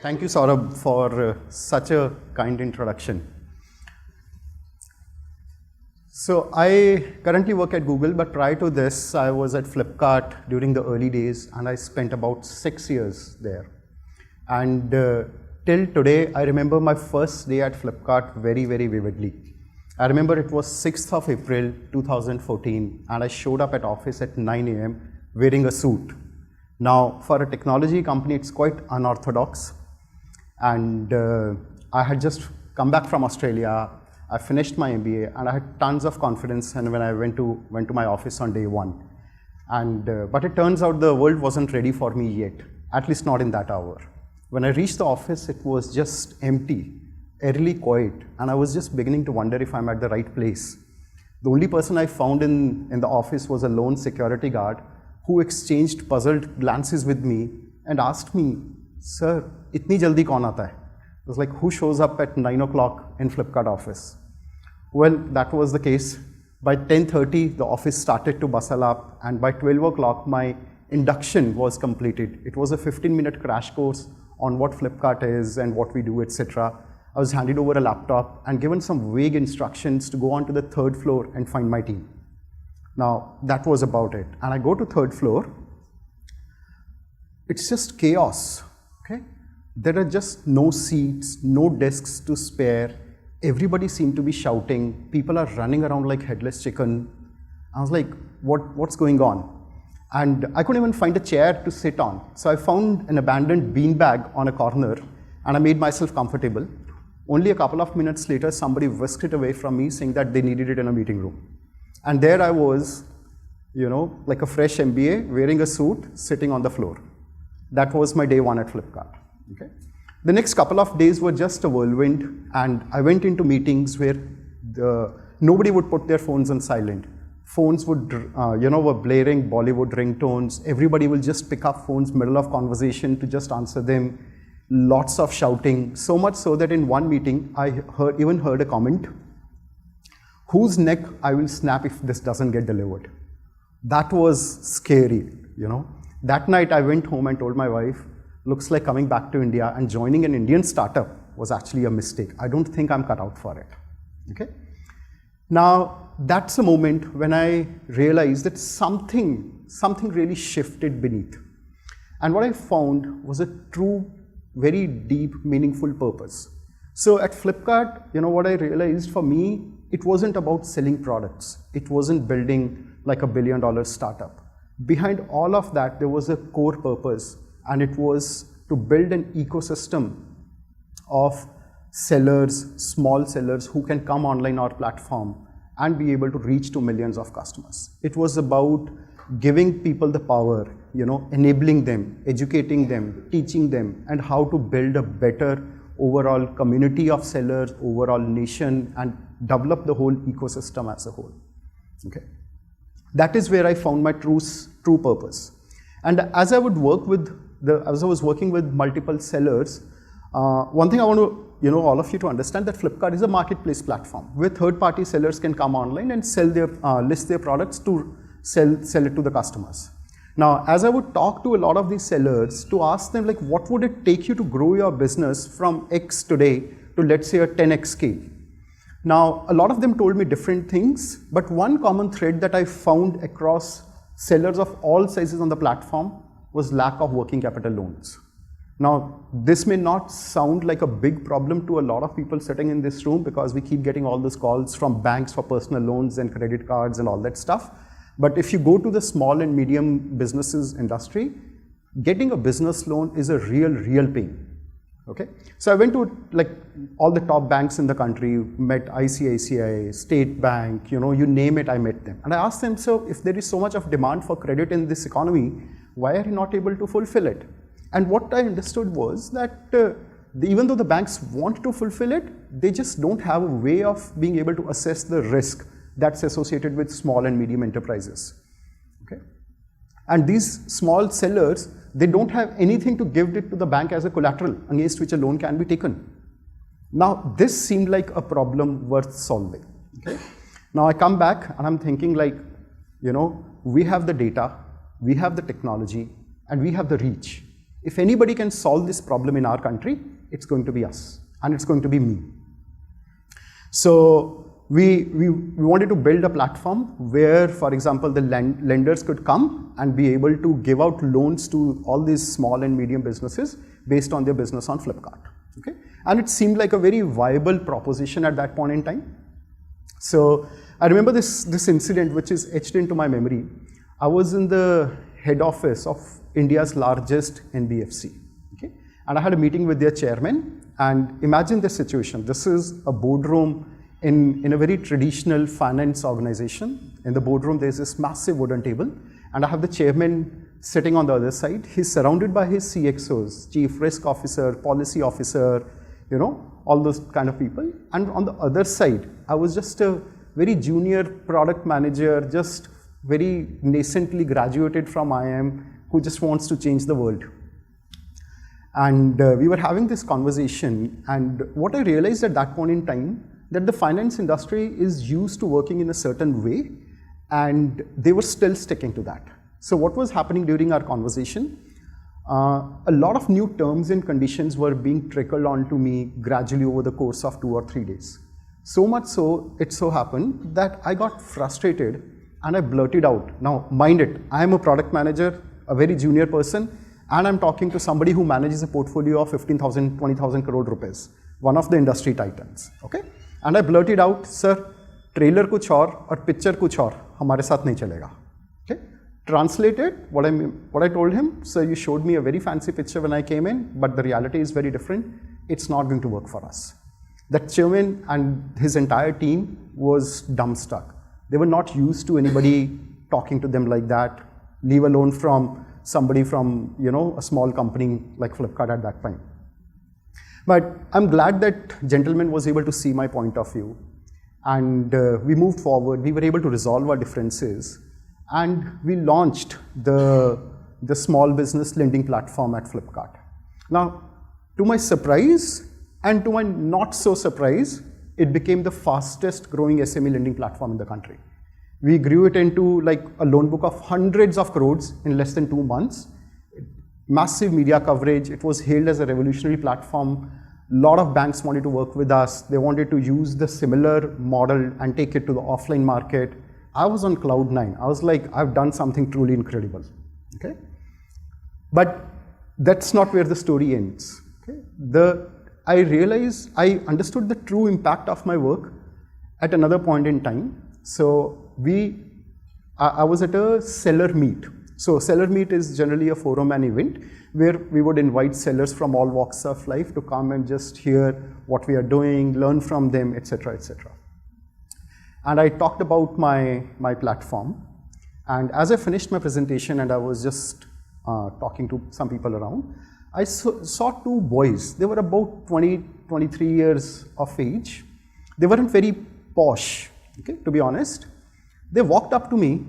Thank you, Saurabh, for such a kind introduction. So I currently work at Google, but prior to this, I was at Flipkart during the early days, and I spent about 6 years there. And till today, I remember my first day at Flipkart very, very vividly. I remember it was 6th of April 2014, and I showed up at office at 9 a.m. wearing a suit. Now, for a technology company, it's quite unorthodox. And I had just come back from Australia. I finished my MBA, and I had tons of confidence. And when I went to my office on day one, but it turns out the world wasn't ready for me yet, at least not in that hour. When I reached the office, it was just empty, eerily quiet, and I was just beginning to wonder if I'm at the right place. The only person I found in the office was a lone security guard who exchanged puzzled glances with me and asked me, "Sir, itni jaldi kaun aata hai?" It was like, who shows up at 9 o'clock in Flipkart office? Well, that was the case. By 10:30, the office started to bustle up, and by 12 o'clock, my induction was completed. It was a 15-minute crash course on what Flipkart is and what we do, etc. I was handed over a laptop and given some vague instructions to go on to the 3rd floor and find my team. Now, that was about it. And I go to 3rd floor. It's just chaos, okay? There are just no seats, no desks to spare. Everybody seemed to be shouting. People are running around like headless chicken. I was like, what's going on? And I couldn't even find a chair to sit on. So I found an abandoned beanbag on a corner, and I made myself comfortable. Only a couple of minutes later, somebody whisked it away from me, saying that they needed it in a meeting room. And there I was, like a fresh MBA, wearing a suit, sitting on the floor. That was my day one at Flipkart. Okay? The next couple of days were just a whirlwind, and I went into meetings where nobody would put their phones on silent. Phones would, were blaring Bollywood ringtones. Everybody will just pick up phones middle of conversation to just answer them. Lots of shouting, so much so that in one meeting, I even heard a comment, "Whose neck I will snap if this doesn't get delivered." That was scary, That night I went home and told my wife, looks like coming back to India and joining an Indian startup was actually a mistake. I don't think I'm cut out for it, okay? Now, that's a moment when I realized that something really shifted beneath. And what I found was a true, very deep, meaningful purpose. So at Flipkart, what I realized for me, it wasn't about selling products. It wasn't building like $1 billion startup. Behind all of that, there was a core purpose, and it was to build an ecosystem of sellers, small sellers who can come online our platform and be able to reach to millions of customers. It was about giving people the power, enabling them, educating them, teaching them, and how to build a better overall community of sellers, overall nation, and develop the whole ecosystem as a whole. Okay. That is where I found my true purpose. And as I would work with as I was working with multiple sellers, one thing I want to, all of you to understand that Flipkart is a marketplace platform where third-party sellers can come online and sell their, list their products to sell it to the customers. Now, as I would talk to a lot of these sellers to ask them, like, what would it take you to grow your business from X today to, let's say, a 10X scale? Now, a lot of them told me different things, but one common thread that I found across sellers of all sizes on the platform was lack of working capital loans. Now, this may not sound like a big problem to a lot of people sitting in this room because we keep getting all those calls from banks for personal loans and credit cards and all that stuff. But if you go to the small and medium businesses industry, getting a business loan is a real pain. Okay, so I went to like all the top banks in the country, met ICICI, State Bank, you name it, I met them. And I asked them, so if there is so much of demand for credit in this economy, why are you not able to fulfill it? And what I understood was that even though the banks want to fulfill it, they just don't have a way of being able to assess the risk that's associated with small and medium enterprises. Okay? And these small sellers, they don't have anything to give it to the bank as a collateral against which a loan can be taken. Now, this seemed like a problem worth solving. Okay? Now, I come back and I'm thinking like, we have the data, we have the technology, and we have the reach. If anybody can solve this problem in our country, it's going to be us, and it's going to be me. So we wanted to build a platform where, for example, the lenders could come and be able to give out loans to all these small and medium businesses based on their business on Flipkart. Okay? And it seemed like a very viable proposition at that point in time. So I remember this incident, which is etched into my memory. I was in the head office of India's largest NBFC. Okay? And I had a meeting with their chairman. And imagine this situation. This is a boardroom in a very traditional finance organization. In the boardroom, there's this massive wooden table. And I have the chairman sitting on the other side. He's surrounded by his CXOs, chief risk officer, policy officer, all those kind of people. And on the other side, I was just a very junior product manager, just very nascently graduated from IIM, who just wants to change the world. And we were having this conversation, and what I realized at that point in time, that the finance industry is used to working in a certain way, and they were still sticking to that. So what was happening during our conversation? A lot of new terms and conditions were being trickled onto me gradually over the course of 2 or 3 days. So much so, it so happened that I got frustrated and I blurted out. Now, mind it, I am a product manager, a very junior person, and I'm talking to somebody who manages a portfolio of 15,000, 20,000 crore rupees, one of the industry titans. Okay? And I blurted out, sir, trailer kuch aur picture kuch aur, hamare saath nahi chalega. Okay? Translated, what I told him, sir, you showed me a very fancy picture when I came in, but the reality is very different. It's not going to work for us. That chairman and his entire team was dumbstruck. They were not used to anybody talking to them like that, leave alone from somebody from, a small company like Flipkart at that time. But I'm glad that gentleman was able to see my point of view. And we moved forward. We were able to resolve our differences. And we launched the small business lending platform at Flipkart. Now, to my surprise and to my not so surprise, it became the fastest growing SME lending platform in the country. We grew it into like a loan book of hundreds of crores in less than 2 months. Massive media coverage. It was hailed as a revolutionary platform. A lot of banks wanted to work with us. They wanted to use the similar model and take it to the offline market. I was on cloud 9. I was like, I've done something truly incredible. Okay? But that's not where the story ends. Okay? I understood the true impact of my work at another point in time. So I was at a seller meet. So seller meet is generally a forum and event where we would invite sellers from all walks of life to come and just hear what we are doing, learn from them, etc., etc. And I talked about my platform. And as I finished my presentation and I was just talking to some people around, I saw 2 boys. They were about 20, 23 years of age. They weren't very posh, okay, to be honest. They walked up to me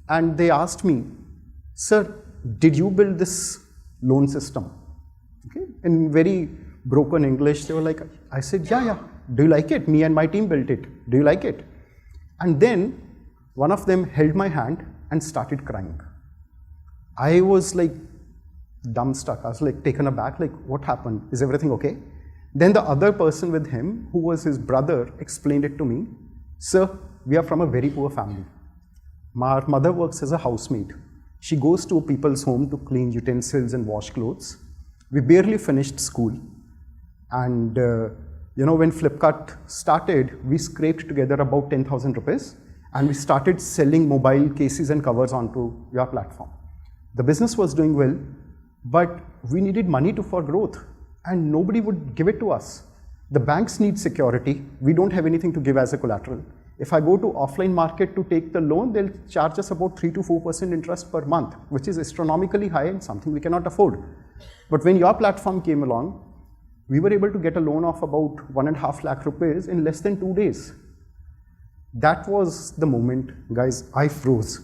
and they asked me, sir, did you build this loan system? Okay, in very broken English, they were like, I said, yeah. Do you like it? Me and my team built it. Do you like it? And then one of them held my hand and started crying. I was like dumbstruck. I was like taken aback, like what happened? Is everything okay? Then the other person with him, who was his brother, explained it to me. Sir, we are from a very poor family. My mother works as a housemaid. She goes to people's home to clean utensils and wash clothes. We barely finished school. And when Flipkart started, we scraped together about 10,000 rupees and we started selling mobile cases and covers onto your platform. The business was doing well, but we needed money for growth and nobody would give it to us. The banks need security. We don't have anything to give as a collateral. If I go to offline market to take the loan, they'll charge us about 3 to 4% interest per month, which is astronomically high and something we cannot afford. But when your platform came along, we were able to get a loan of about 1.5 lakh rupees in less than 2 days. That was the moment, guys, I froze.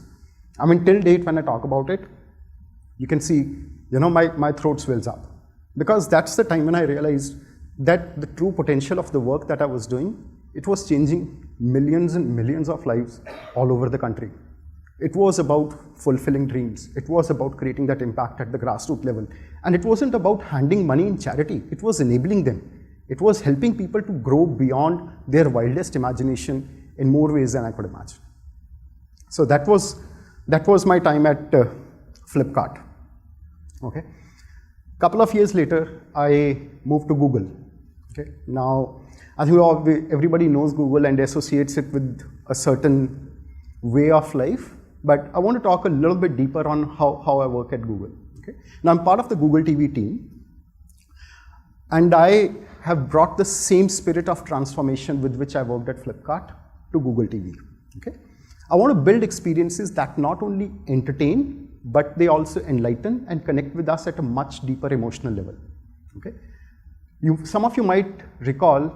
I mean, till date, when I talk about it, you can see, my throat swells up. Because that's the time when I realized that the true potential of the work that I was doing, it was changing millions and millions of lives all over the country. It was about fulfilling dreams. It was about creating that impact at the grassroots level. And it wasn't about handing money in charity. It was enabling them. It was helping people to grow beyond their wildest imagination in more ways than I could imagine. So that was my time at Flipkart. Okay. Couple of years later, I moved to Google. Okay. Now, I think everybody knows Google and associates it with a certain way of life. But I want to talk a little bit deeper on how I work at Google. Okay? Now, I'm part of the Google TV team, and I have brought the same spirit of transformation with which I worked at Flipkart to Google TV. Okay? I want to build experiences that not only entertain, but they also enlighten and connect with us at a much deeper emotional level. Okay? Some of you might recall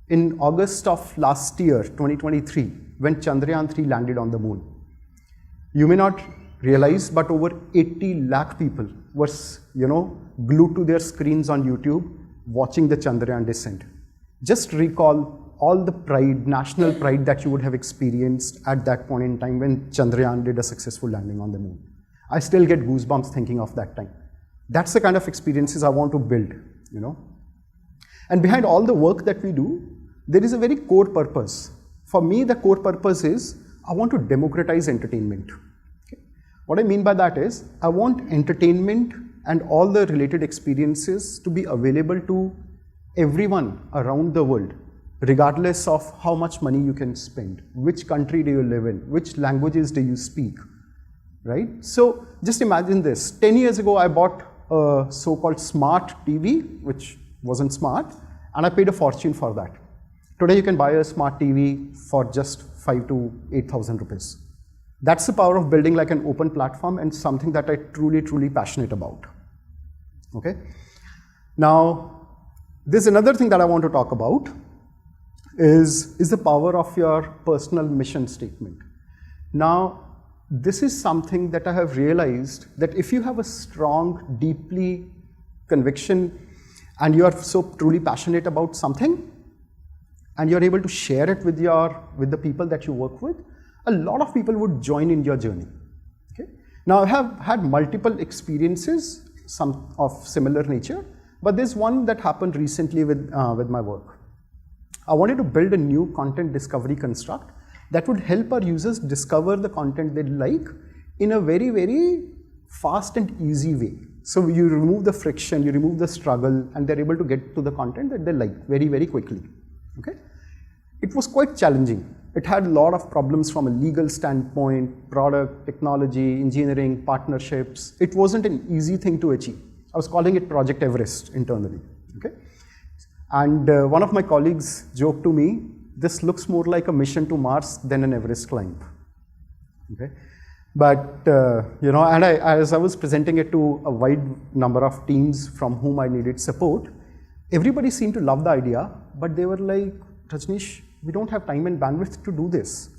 in August of last year, 2023, when Chandrayaan-3 landed on the moon. You may not realize, but over 80 lakh people were, glued to their screens on YouTube watching the Chandrayaan descent. Just recall all the pride, national pride that you would have experienced at that point in time when Chandrayaan did a successful landing on the moon. I still get goosebumps thinking of that time. That's the kind of experiences I want to build, And behind all the work that we do, there is a very core purpose. For me, the core purpose is I want to democratize entertainment. Okay. What I mean by that is I want entertainment and all the related experiences to be available to everyone around the world, regardless of how much money you can spend, which country do you live in, which languages do you speak, right? So just imagine this. 10 years ago, I bought a so-called smart TV, which wasn't smart, and I paid a fortune for that. Today, you can buy a smart TV for just 5,000 to 8,000 rupees. That's the power of building like an open platform and something that I truly passionate about. Okay. Now, there's another thing that I want to talk about is the power of your personal mission statement. Now, this is something that I have realized that if you have a strong, deeply conviction and you are so truly passionate about something, and you're able to share it with the people that you work with, a lot of people would join in your journey. Okay? Now, I have had multiple experiences, some of similar nature, but there's one that happened recently with my work. I wanted to build a new content discovery construct that would help our users discover the content they like in a very fast and easy way. So you remove the friction, you remove the struggle, and they're able to get to the content that they like very quickly. Okay? It was quite challenging. It had a lot of problems from a legal standpoint, product, technology, engineering, partnerships. It wasn't an easy thing to achieve. I was calling it Project Everest internally. Okay? And one of my colleagues joked to me, this looks more like a mission to Mars than an Everest climb. Okay? But, and as I was presenting it to a wide number of teams from whom I needed support, everybody seemed to love the idea, but they were like, Rajneesh, we don't have time and bandwidth to do this.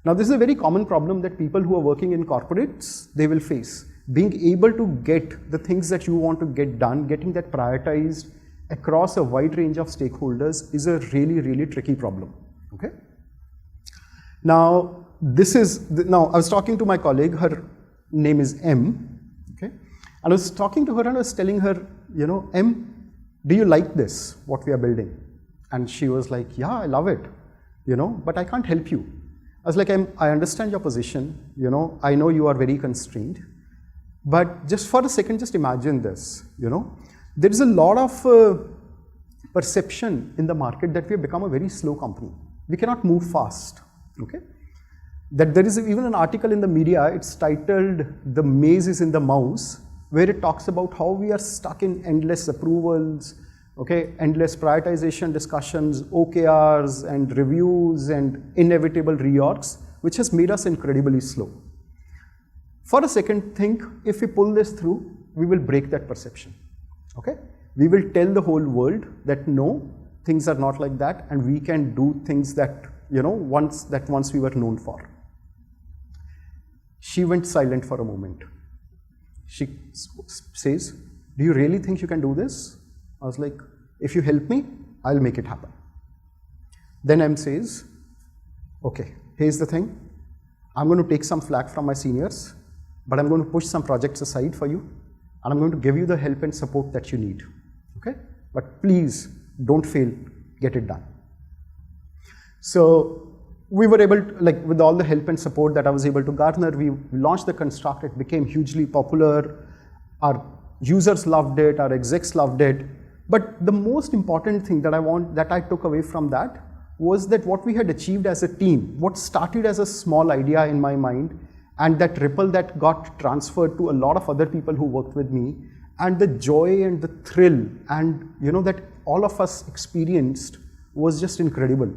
Now, this is a very common problem that people who are working in corporates, they will face. Being able to get the things that you want to get done, getting that prioritized across a wide range of stakeholders is a really tricky problem. Okay? Now, I was talking to my colleague, her name is M. Okay? And I was talking to her and I was telling her, M, do you like this, what we are building? And she was like, yeah, I love it, but I can't help you. I was like, I understand your position, I know you are very constrained, but just for a second, just imagine this, there is a lot of perception in the market that we have become a very slow company. We cannot move fast, okay? That there is even an article in the media, it's titled, "The Maze is in the Mouse," where it talks about how we are stuck in endless approvals, okay, endless prioritization discussions, OKRs and reviews and inevitable reorgs, which has made us incredibly slow. For a second, think if we pull this through, we will break that perception, okay? We will tell the whole world that no, things are not like that and we can do things that, once we were known for. She went silent for a moment. She says, do you really think you can do this? I was like, if you help me, I'll make it happen. Then M says, okay, here's the thing. I'm going to take some flack from my seniors, but I'm going to push some projects aside for you, and I'm going to give you the help and support that you need. Okay? But please don't fail, get it done. So we were able to, like, with all the help and support that I was able to garner, we launched the Construct. It became hugely popular. Our users loved it, our execs loved it. But the most important thing that I took away from that was that what we had achieved as a team, what started as a small idea in my mind, and that ripple that got transferred to a lot of other people who worked with me, and the joy and the thrill and that all of us experienced was just incredible.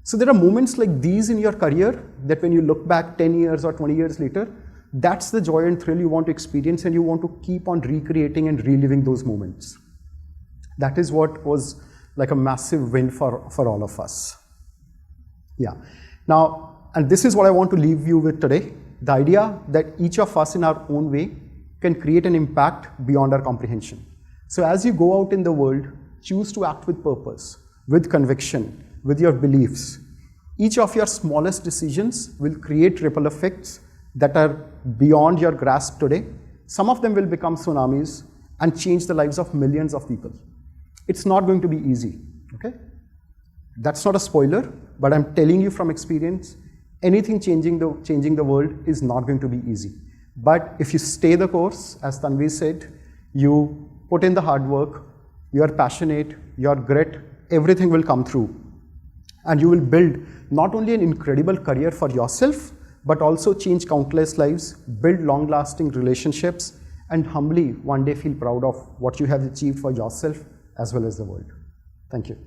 So there are moments like these in your career that when you look back 10 years or 20 years later, that's the joy and thrill you want to experience, and you want to keep on recreating and reliving those moments. That is what was like a massive win for all of us. Yeah. Now, and this is what I want to leave you with today. The idea that each of us in our own way can create an impact beyond our comprehension. So as you go out in the world, choose to act with purpose, with conviction, with your beliefs. Each of your smallest decisions will create ripple effects that are beyond your grasp today. Some of them will become tsunamis and change the lives of millions of people. It's not going to be easy, okay? That's not a spoiler, but I'm telling you from experience, anything changing the world is not going to be easy. But if you stay the course, as Tanvi said, you put in the hard work, you are passionate, your grit, everything will come through. And you will build not only an incredible career for yourself, but also change countless lives, build long-lasting relationships, and humbly one day feel proud of what you have achieved for yourself as well as the world. Thank you.